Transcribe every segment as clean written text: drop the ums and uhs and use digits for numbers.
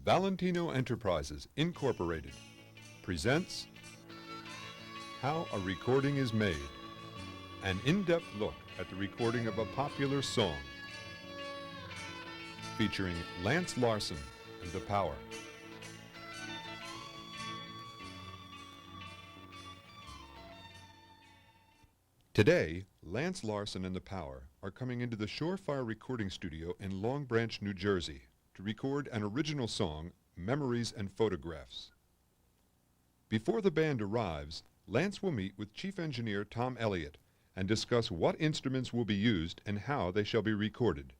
Valentino Enterprises, Incorporated presents How a Recording is Made, an in-depth look at the recording of a popular song, featuring Lance Larson and The Power. Today, Lance Larson and The Power are coming into the Surefire recording studio in Long Branch, New Jersey, to record an original song, Memories and Photographs. Before the band arrives, Lance will meet with Chief Engineer Tom Elliott and discuss what instruments will be used and how they shall be recorded.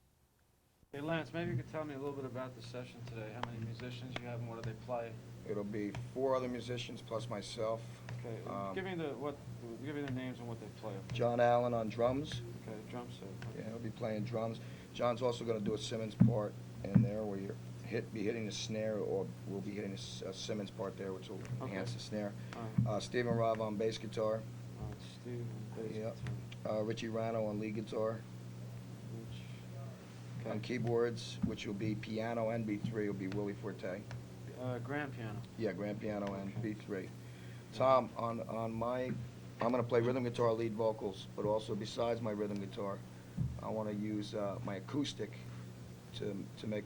Hey Lance, maybe you could tell me a little bit about the session today. How many musicians you have and what do they play? It'll be 4 other musicians plus myself. Okay, give me the names and what they play. John Allen on drums. Okay, drum set. Yeah, he'll be playing drums. John's also going to do a Simmons part in there where you're be hitting the snare, or we'll be hitting a Simmons part there, which will enhance the snare. Stephen Rav on bass guitar. Steve on bass guitar. Richie Rano on lead guitar. Okay. On keyboards, which will be piano and B3, will be Willie Forte. Grand piano. Yeah, grand piano and B3. Tom, on my, I'm going to play rhythm guitar, lead vocals, but also besides my rhythm guitar, I want to use my acoustic to make,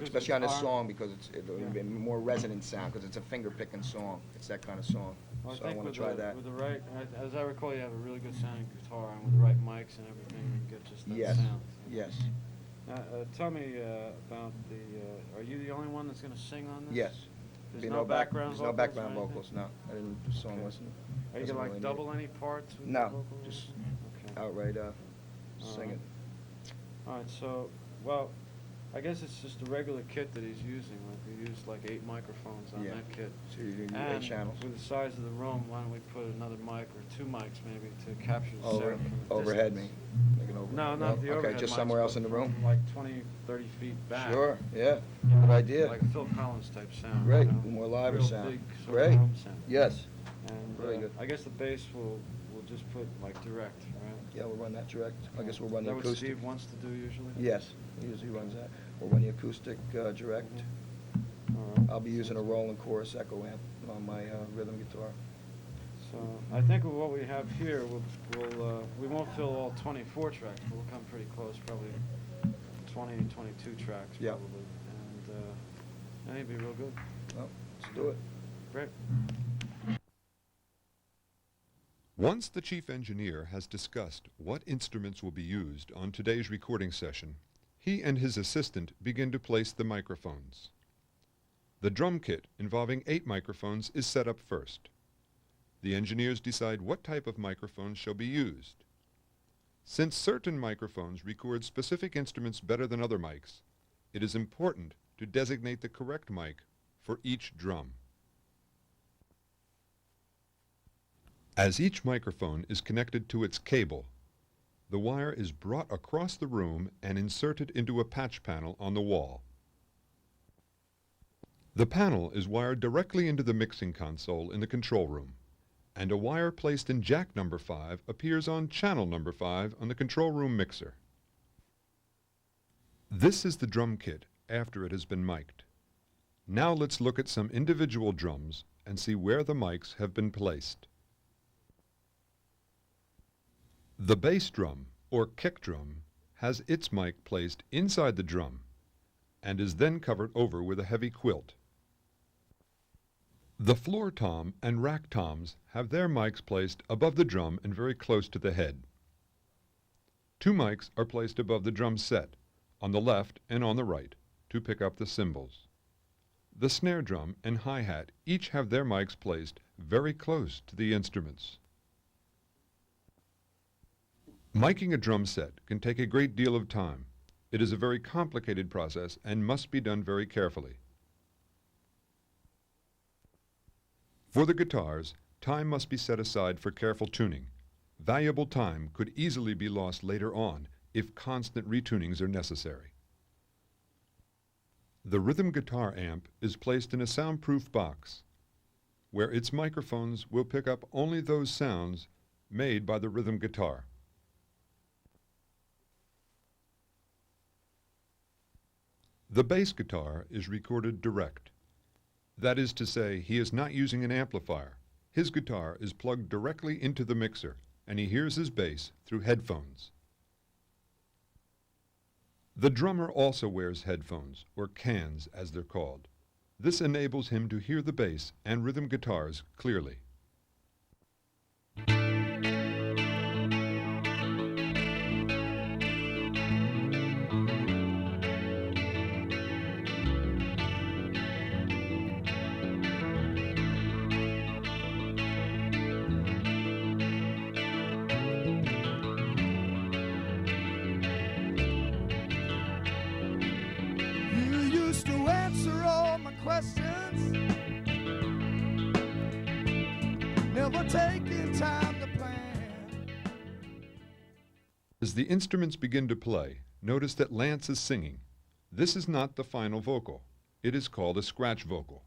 especially on this song, because it'll be more resonant sound, because it's a finger-picking song. It's that kind of song. Well, so I want to try that. With the right, as I recall, you have a really good sounding guitar, and with the right mics and everything, you can get just that sound. Yes. Now, tell me about the. Are you the only one that's going to sing on this? Yes. There's no background vocals. There's no background vocals. No, I didn't do song listening. Are you going to like double any parts? With no, the vocals? Just outright singing. All right. So, well, I guess it's just a regular kit that he's using. Like we used like 8 microphones on that kit. So you do 8 channels. With the size of the room, why don't we put another mic or 2 mics maybe to capture the sound from the overhead distance. No, not the overhead. Okay, just mics, somewhere else in the room. Like 20, 30 feet back. Sure. Yeah. You know, Good idea. Like a Phil Collins type sound. Great. You know? More live Real sound. Big sort Great. of room sound. Yes. And really good. I guess the bass we'll just put like direct, right? Yeah, we'll run that direct. I guess we'll run the acoustic. acoustic. That what Steve wants to do usually? Yes, he usually runs that. We'll run the acoustic direct. All right. I'll be using a Roland Chorus Echo amp on my rhythm guitar. So I think with what we have here, we won't fill all 24 tracks, but we'll come pretty close, probably 20, 22 tracks Yeah. probably. And it'd be real good. Well, let's do it. Great. Once the chief engineer has discussed what instruments will be used on today's recording session, he and his assistant begin to place the microphones. The drum kit, involving 8 microphones, is set up first. The engineers decide what type of microphones shall be used. Since certain microphones record specific instruments better than other mics, it is important to designate the correct mic for each drum. As each microphone is connected to its cable, the wire is brought across the room and inserted into a patch panel on the wall. The panel is wired directly into the mixing console in the control room, and a wire placed in jack number 5 appears on channel number 5 on the control room mixer. This is the drum kit after it has been mic'd. Now let's look at some individual drums and see where the mics have been placed. The bass drum, or kick drum, has its mic placed inside the drum and is then covered over with a heavy quilt. The floor tom and rack toms have their mics placed above the drum and very close to the head. 2 mics are placed above the drum set, on the left and on the right, to pick up the cymbals. The snare drum and hi-hat each have their mics placed very close to the instruments. Miking a drum set can take a great deal of time. It is a very complicated process and must be done very carefully. For the guitars, time must be set aside for careful tuning. Valuable time could easily be lost later on if constant retunings are necessary. The rhythm guitar amp is placed in a soundproof box, where its microphones will pick up only those sounds made by the rhythm guitar. The bass guitar is recorded direct. That is to say, he is not using an amplifier. His guitar is plugged directly into the mixer, and he hears his bass through headphones. The drummer also wears headphones, or cans as they're called. This enables him to hear the bass and rhythm guitars clearly. Never taking time to plan. As the instruments begin to play, notice that Lance is singing. This is not the final vocal. It is called a scratch vocal.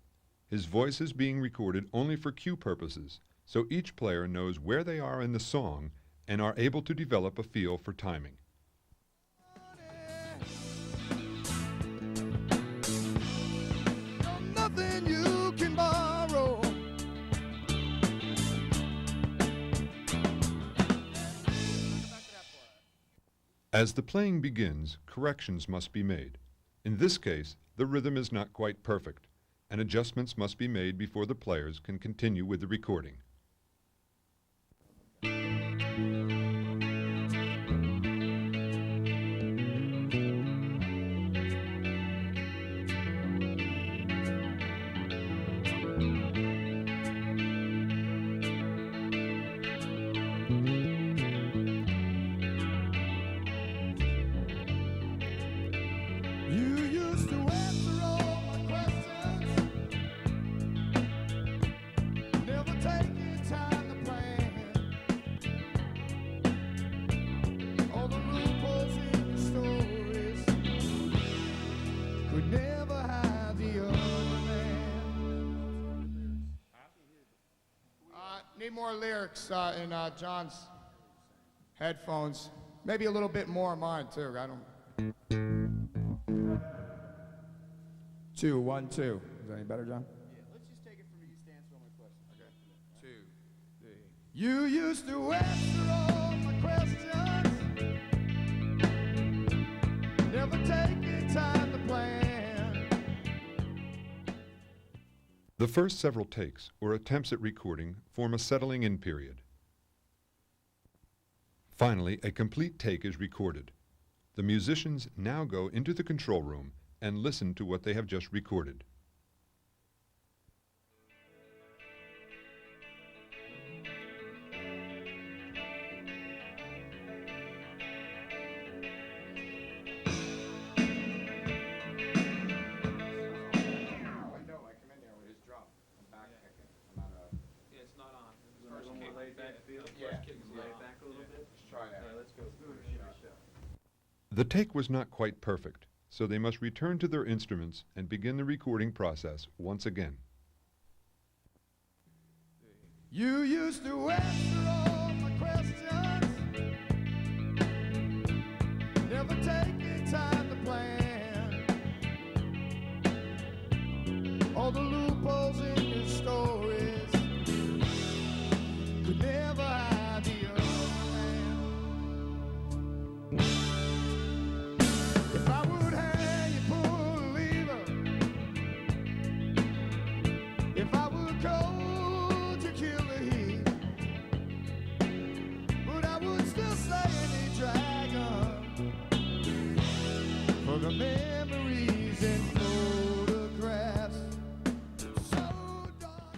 His voice is being recorded only for cue purposes, so each player knows where they are in the song and are able to develop a feel for timing. Nothing you can borrow. As the playing begins, corrections must be made. In this case, the rhythm is not quite perfect, and adjustments must be made before the players can continue with the recording. You used to answer all my questions, never taking time to plan. All the loopholes in the stories could never hide the other man. Need more lyrics in John's headphones. Maybe a little bit more in mine too. I don't. 2, 1, 2. Is that any better, John? Yeah, let's just take it from you to answer all my questions. Okay. 2, 3. You used to answer all my questions, never taking time to plan. The first several takes, or attempts at recording, form a settling in period. Finally, a complete take is recorded. The musicians now go into the control room and listen to what they have just recorded. It's not on. First kick, laid back feel. First kick is laid back a little bit. Let's try that. Yeah, let's go through it. The take was not quite perfect, so they must return to their instruments and begin the recording process once again. You used to answer all my questions, never taking time to plan. All the loopholes in your stories could never hide the other man. If I would have you pull a lever, if I would cold you kill the heat, but I would still slay any dragon for the memories and photographs. So dark.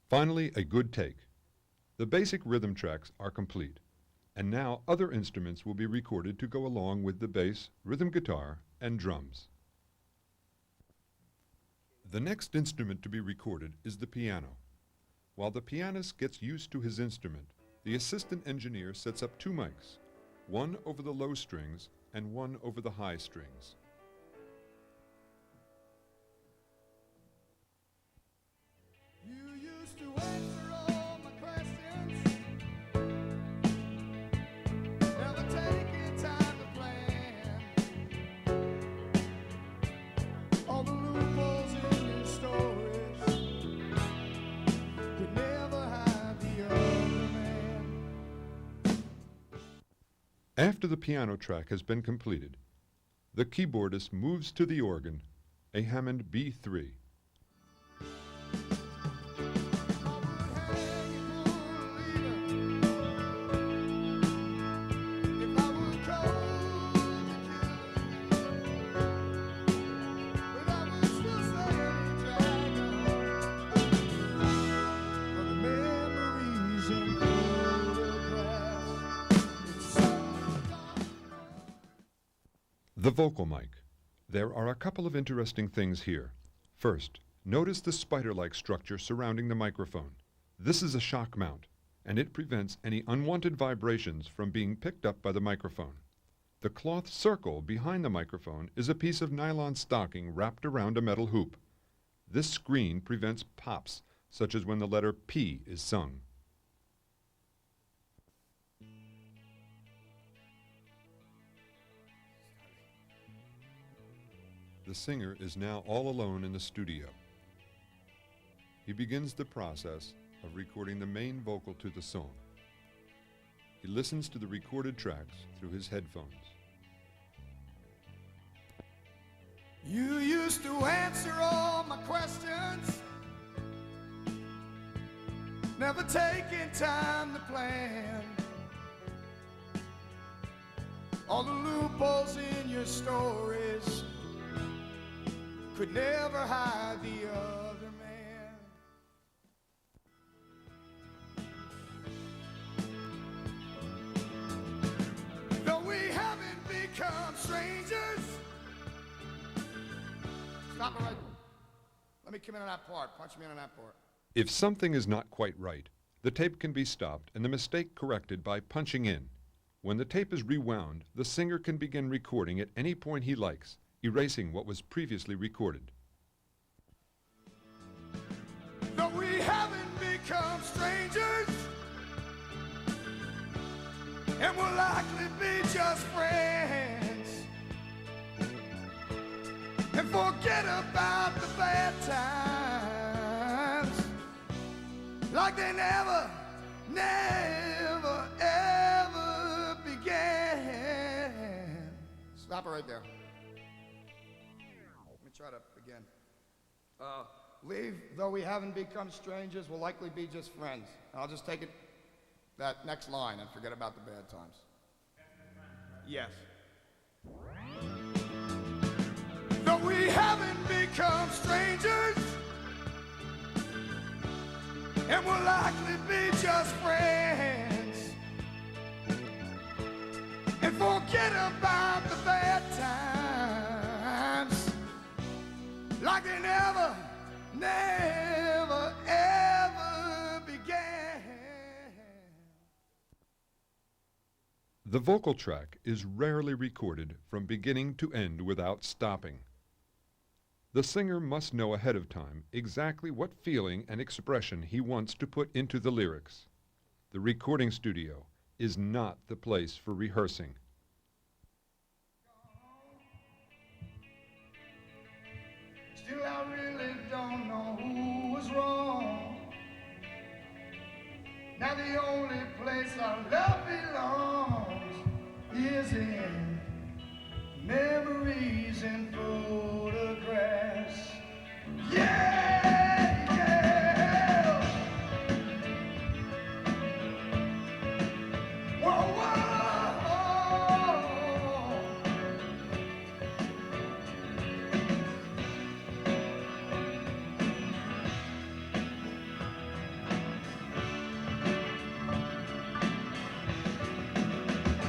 Finally, a good take. The basic rhythm tracks are complete, and now other instruments will be recorded to go along with the bass, rhythm guitar, and drums. The next instrument to be recorded is the piano. While the pianist gets used to his instrument, the assistant engineer sets up 2 mics, one over the low strings and one over the high strings. You used to answer all my questions, never taking time to plan. After the piano track has been completed, the keyboardist moves to the organ, a Hammond B3. The vocal mic. There are a couple of interesting things here. First, notice the spider-like structure surrounding the microphone. This is a shock mount, and it prevents any unwanted vibrations from being picked up by the microphone. The cloth circle behind the microphone is a piece of nylon stocking wrapped around a metal hoop. This screen prevents pops, such as when the letter P is sung. The singer is now all alone in the studio. He begins the process of recording the main vocal to the song. He listens to the recorded tracks through his headphones. You used to answer all my questions, never taking time to plan. All the loopholes in your stories could never hide the other man. Though we haven't become strangers. Stop it right. Let me come in on that part. Punch me in on that part. If something is not quite right, the tape can be stopped and the mistake corrected by punching in. When the tape is rewound, the singer can begin recording at any point he likes, erasing what was previously recorded. Though we haven't become strangers, and we'll likely be just friends, and forget about the bad times, like they never, ever began. Stop it right there. Let me try that again. Leave, though we haven't become strangers, we'll likely be just friends. I'll just take it, that next line, and forget about the bad times. Yes. Though we haven't become strangers, and we'll likely be just friends, and forget about the bad times, like they never, ever began. The vocal track is rarely recorded from beginning to end without stopping. The singer must know ahead of time exactly what feeling and expression he wants to put into the lyrics. The recording studio is not the place for rehearsing. Still, I really don't know who was wrong. Now the only place our love belongs is in memories and photographs. Yeah, yeah. Whoa, whoa.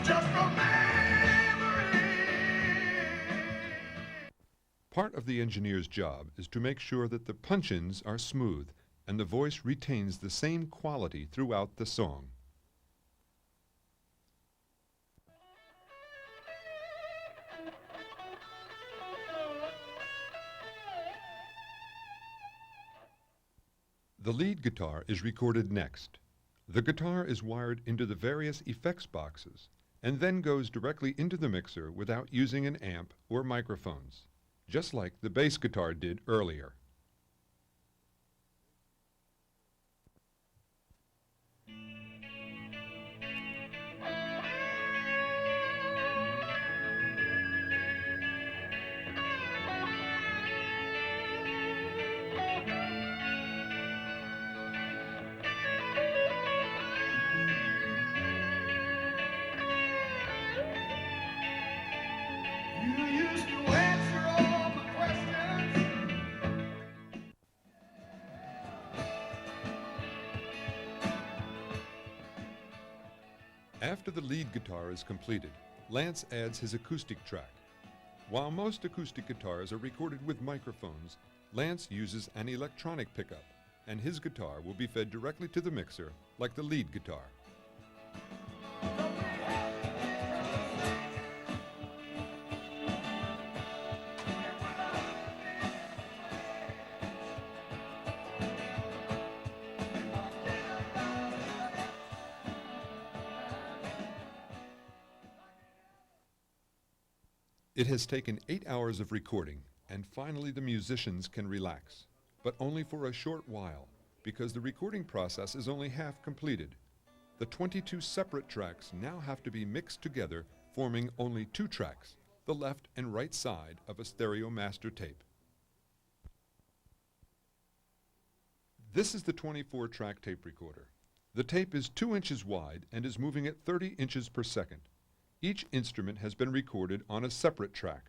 Just a memory. Part of the engineer's job is to make sure that the punch-ins are smooth and the voice retains the same quality throughout the song. The lead guitar is recorded next. The guitar is wired into the various effects boxes and then goes directly into the mixer without using an amp or microphones, just like the bass guitar did earlier. Did you answer all my questions? After the lead guitar is completed, Lance adds his acoustic track. While most acoustic guitars are recorded with microphones, Lance uses an electronic pickup, and his guitar will be fed directly to the mixer like the lead guitar. It has taken 8 hours of recording, and finally the musicians can relax, but only for a short while, because the recording process is only half completed. The 22 separate tracks now have to be mixed together, forming only 2 tracks, the left and right side of a stereo master tape. This is the 24-track tape recorder. The tape is 2 inches wide and is moving at 30 inches per second. Each instrument has been recorded on a separate track,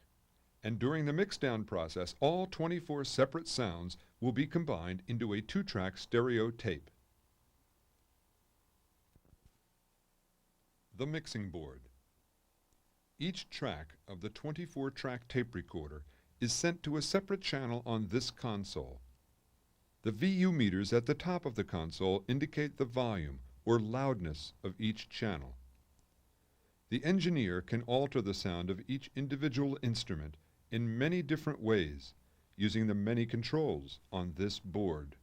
and during the mix-down process, all 24 separate sounds will be combined into a 2-track stereo tape. The mixing board. Each track of the 24-track tape recorder is sent to a separate channel on this console. The VU meters at the top of the console indicate the volume or loudness of each channel. The engineer can alter the sound of each individual instrument in many different ways using the many controls on this board.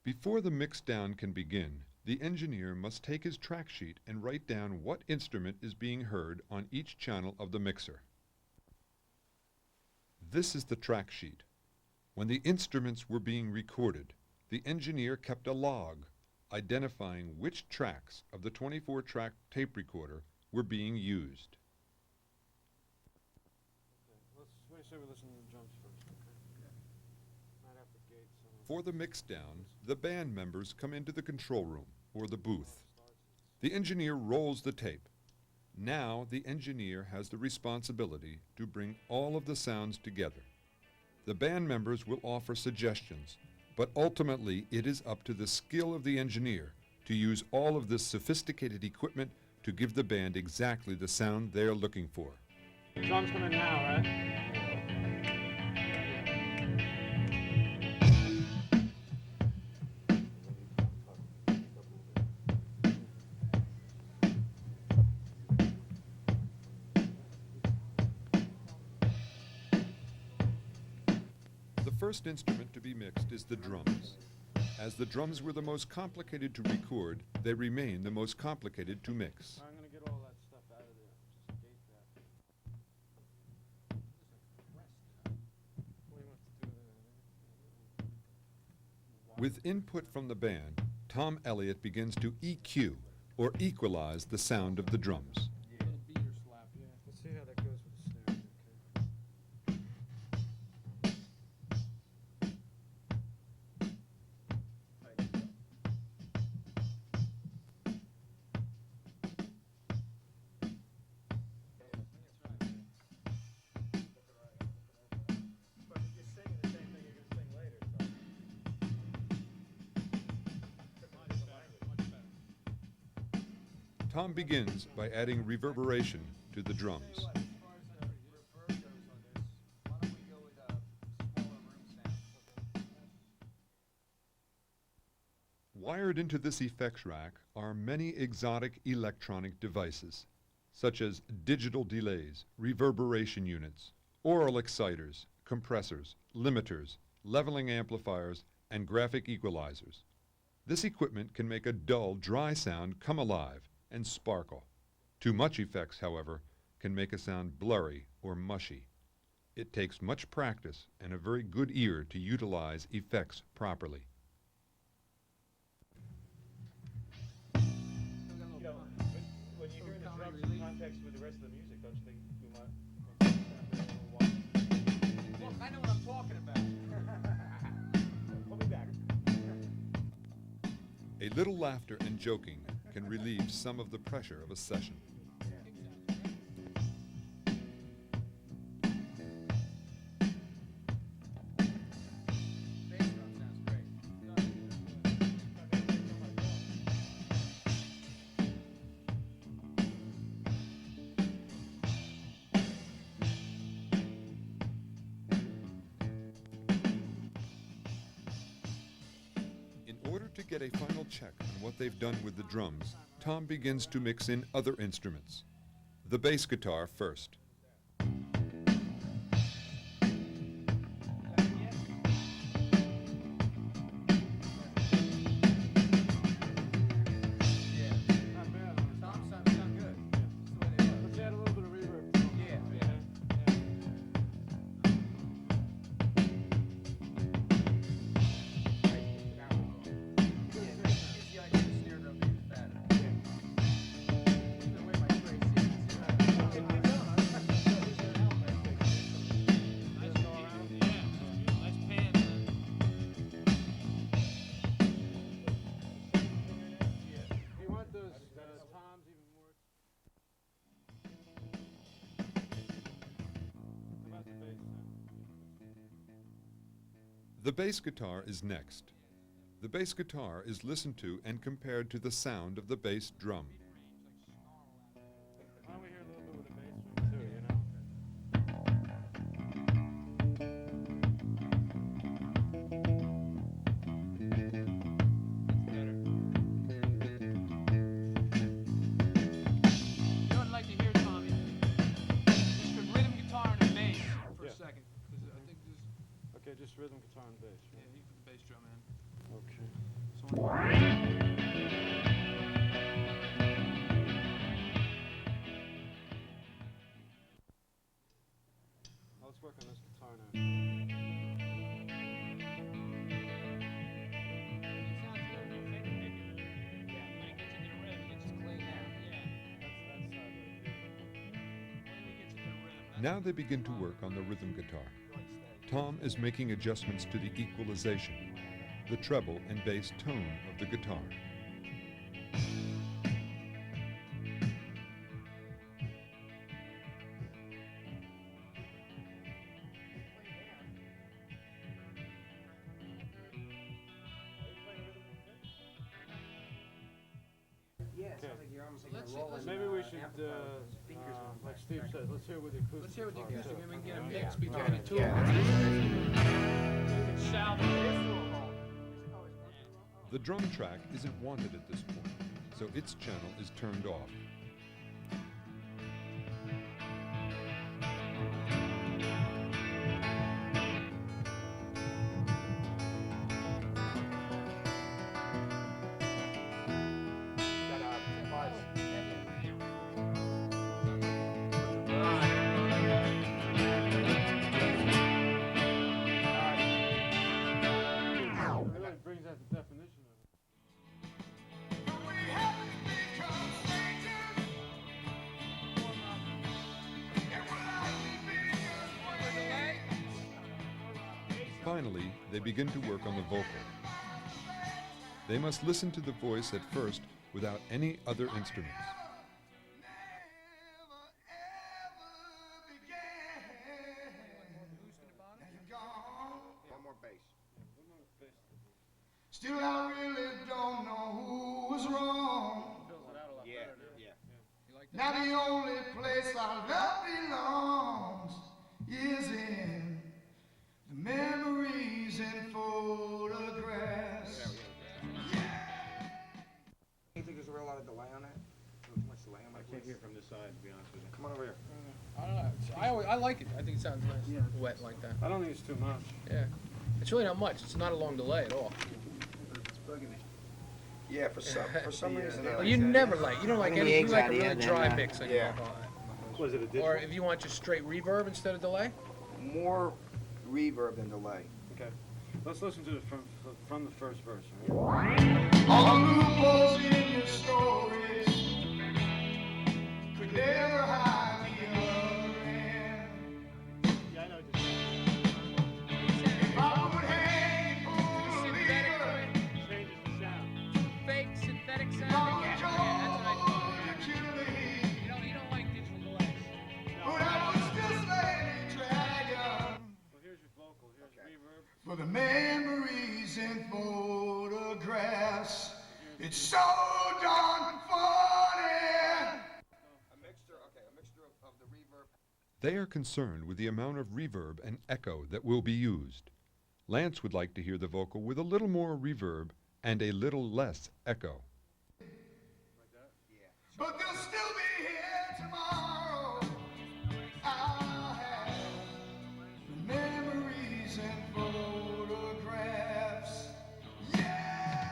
Before the mix-down can begin, the engineer must take his track sheet and write down what instrument is being heard on each channel of the mixer. This is the track sheet. When the instruments were being recorded, the engineer kept a log identifying which tracks of the 24-track tape recorder were being used. Okay, what do you say we listen to the drums first, okay? Right out the gate. For the mix-down, the band members come into the control room, or the booth. The engineer rolls the tape. Now the engineer has the responsibility to bring all of the sounds together. The band members will offer suggestions, but ultimately it is up to the skill of the engineer to use all of this sophisticated equipment to give the band exactly the sound they are looking for. Drums coming now, right? The first instrument to be mixed is the drums. As the drums were the most complicated to record, they remain the most complicated to mix. I'm gonna get all that stuff out of there. Just gate that. What do you want to do there? With input from the band, Tom Elliott begins to EQ, or equalize the sound of the drums. Little beat or slap, yeah. Let's see how that goes with the snare, okay? Tom begins by adding reverberation to the drums. Wired into this effects rack are many exotic electronic devices, such as digital delays, reverberation units, aural exciters, compressors, limiters, leveling amplifiers, and graphic equalizers. This equipment can make a dull, dry sound come alive and sparkle. Too much effects, however, can make a sound blurry or mushy. It takes much practice and a very good ear to utilize effects properly. You know, when you hear the drums in context with the rest of the music, don't you think we might? Look, I know what I'm talking about. Pull me back. A little laughter and joking can relieve some of the pressure of a session. to get a final check on what they've done with the drums, Tom begins to mix in other instruments. The bass guitar first. Not bad. Sound good. That's the way they are. Let's add a little bit of reverb. Yeah. If you want those toms even more. How about the bass now? The bass guitar is next. The bass guitar is listened to and compared to the sound of the bass drum. Why don't we hear a little bit with the bass drum too, you know? You know what I'd like to hear, Tommy? Just a rhythm guitar and a bass for Yeah. a second. Because I think this, Okay, just rhythm guitar and bass, yeah, right? you put the bass drum in. Okay. So Now let's work on this guitar now. That's right here. Now they begin to work on the rhythm guitar. Tom is making adjustments to the equalization, the treble and bass tone of the guitar. Maybe we should, like Steve said, let's hear with the acoustic. let's hear what the guitar, acoustic, too. and we can get a mix between the two. The drum track isn't wanted at this point, so its channel is turned off. It really brings out the definition of it. Finally, they begin to work on the vocal. They must listen to the voice at first without any other instruments. One more bass. Still, I really don't know who was wrong. Yeah, yeah. Now the only place our love belongs is in the memories and photographs. You think there's a real lot of delay on that? Much delay on my I can't hear from this side, to be honest with you. Come on over here. I don't know. I like it. I think it sounds nice. Wet like that. I don't think it's too much. Yeah. It's really not much. It's not a long delay at all. It's bugging me. Yeah, for some reason. I Well, like you that. never like. You don't like Bring any. the You eggs like out a of really here, dry then, mix. And yeah. you like all that. Was it a digital? Or if you want just straight reverb instead of delay. More reverb than delay. Okay. Let's listen to it from the first verse, all right? All the loopholes in your stories could never hide the other end. Yeah, I know what you're saying. If I would hang for a leader, Changes the sound. Fake synthetic if I sounding. would Yeah, join that's what I the killing, You don't like digital delays. but I would still slay the dragon Well, here's your vocal. Here's reverb. for the memories and photographs. It's so darn funny. A mixture of the reverb. They are concerned with the amount of reverb and echo that will be used. Lance would like to hear the vocal with a little more reverb and a little less echo. But they'll still be here tomorrow. I have memories and photographs. Yeah, yeah.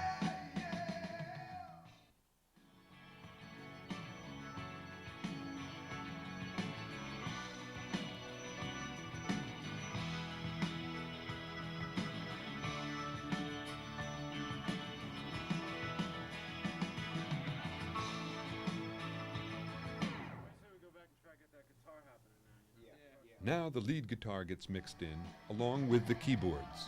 Now the lead guitar gets mixed in, along with the keyboards.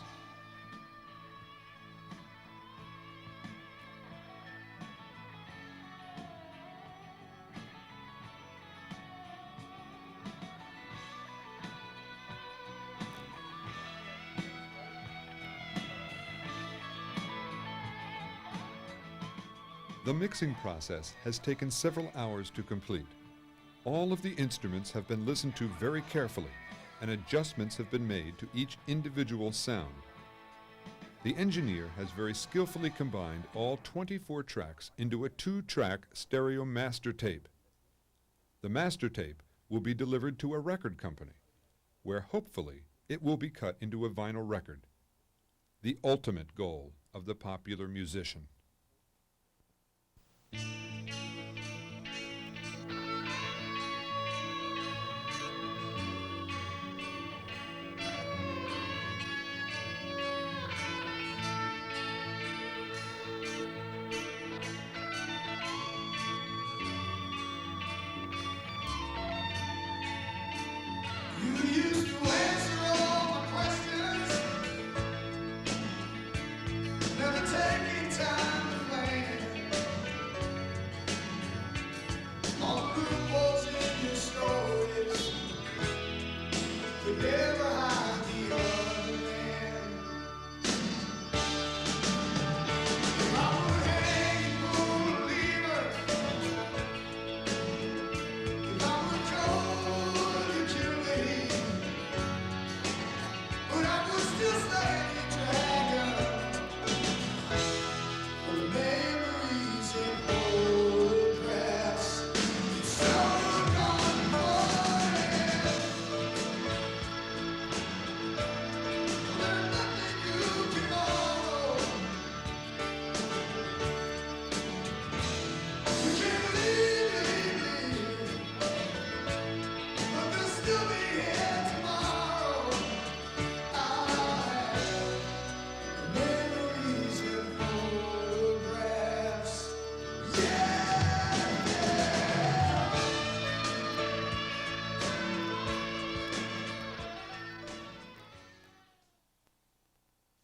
The mixing process has taken several hours to complete. All of the instruments have been listened to very carefully, and adjustments have been made to each individual sound. The engineer has very skillfully combined all 24 tracks into a 2-track stereo master tape. The master tape will be delivered to a record company, where hopefully it will be cut into a vinyl record, the ultimate goal of the popular musician.